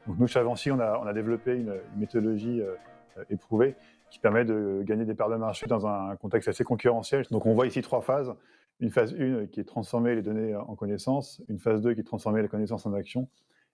Donc nous, chez Avancy, on a développé une méthodologie éprouvée qui permet de gagner des parts de marché dans un contexte assez concurrentiel. Donc on voit ici 3 phases. Une phase 1 qui est transformer les données en connaissances, une phase 2 qui est transformer les connaissances en actions,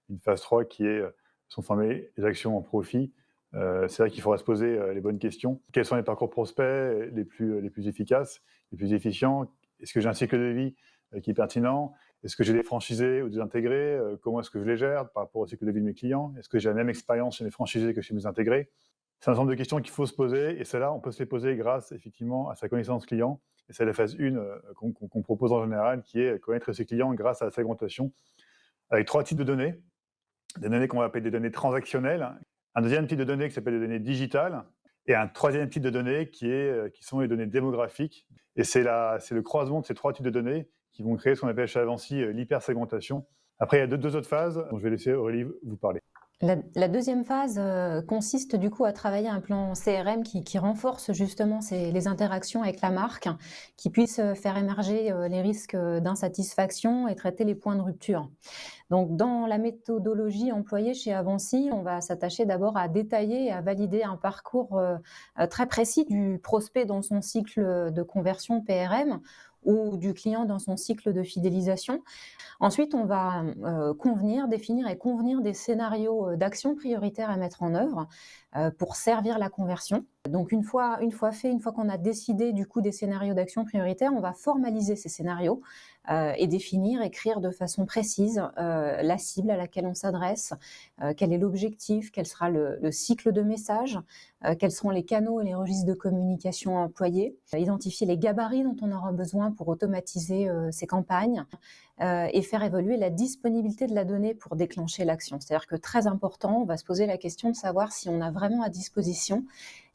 une phase 3 qui est transformer les actions en profit. C'est vrai qu'il faudra se poser les bonnes questions. Quels sont les parcours prospects les plus efficaces, les plus efficients? Est-ce que j'ai un cycle de vie qui est pertinent? Est-ce que j'ai des franchisés ou des intégrés? Comment est-ce que je les gère par rapport au cycle de vie de mes clients? Est-ce que j'ai la même expérience chez mes franchisés que chez mes intégrés? C'est un ensemble de questions qu'il faut se poser, et celles-là, on peut se les poser grâce effectivement à sa connaissance client. Et c'est la phase 1 qu'on propose en général, qui est connaître ses clients grâce à la segmentation, avec 3 types de données. Des données qu'on va appeler des données transactionnelles, un deuxième type de données qui s'appelle des données digitales, et un troisième type de données qui sont les données démographiques. Et c'est le croisement de ces 3 types de données qui vont créer ce qu'on appelle chez Avancy l'hypersegmentation. Après, il y a deux autres phases dont je vais laisser Aurélie vous parler. La deuxième phase consiste du coup à travailler un plan CRM qui renforce justement les interactions avec la marque, qui puisse faire émerger les risques d'insatisfaction et traiter les points de rupture. Donc dans la méthodologie employée chez Avancy, on va s'attacher d'abord à détailler et à valider un parcours très précis du prospect dans son cycle de conversion PRM ou du client dans son cycle de fidélisation. Ensuite, on va définir et convenir des scénarios d'action prioritaires à mettre en œuvre pour servir la conversion. Donc une fois qu'on a décidé du coup des scénarios d'action prioritaires, on va formaliser ces scénarios et écrire de façon précise la cible à laquelle on s'adresse, quel est l'objectif, quel sera le cycle de message, quels seront les canaux et les registres de communication employés, identifier les gabarits dont on aura besoin pour automatiser ces campagnes, et faire évoluer la disponibilité de la donnée pour déclencher l'action. C'est-à-dire que très important, on va se poser la question de savoir si on a vraiment à disposition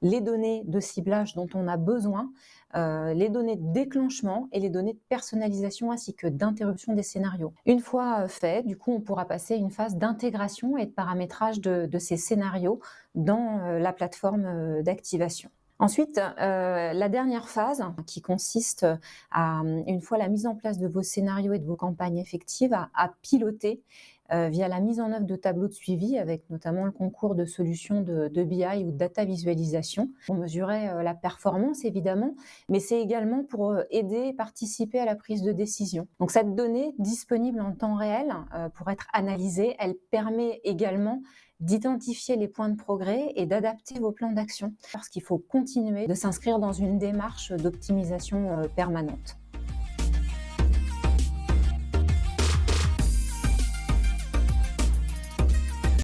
les données de ciblage dont on a besoin, les données de déclenchement et les données de personnalisation ainsi que d'interruption des scénarios. Une fois fait, du coup, on pourra passer à une phase d'intégration et de paramétrage de ces scénarios dans la plateforme d'activation. Ensuite, la dernière phase qui consiste à, une fois la mise en place de vos scénarios et de vos campagnes effectives, à piloter via la mise en œuvre de tableaux de suivi avec notamment le concours de solutions de BI ou de data visualisation pour mesurer la performance évidemment, mais c'est également pour aider et participer à la prise de décision. Donc cette donnée disponible en temps réel pour être analysée, elle permet également d'identifier les points de progrès et d'adapter vos plans d'action parce qu'il faut continuer de s'inscrire dans une démarche d'optimisation permanente.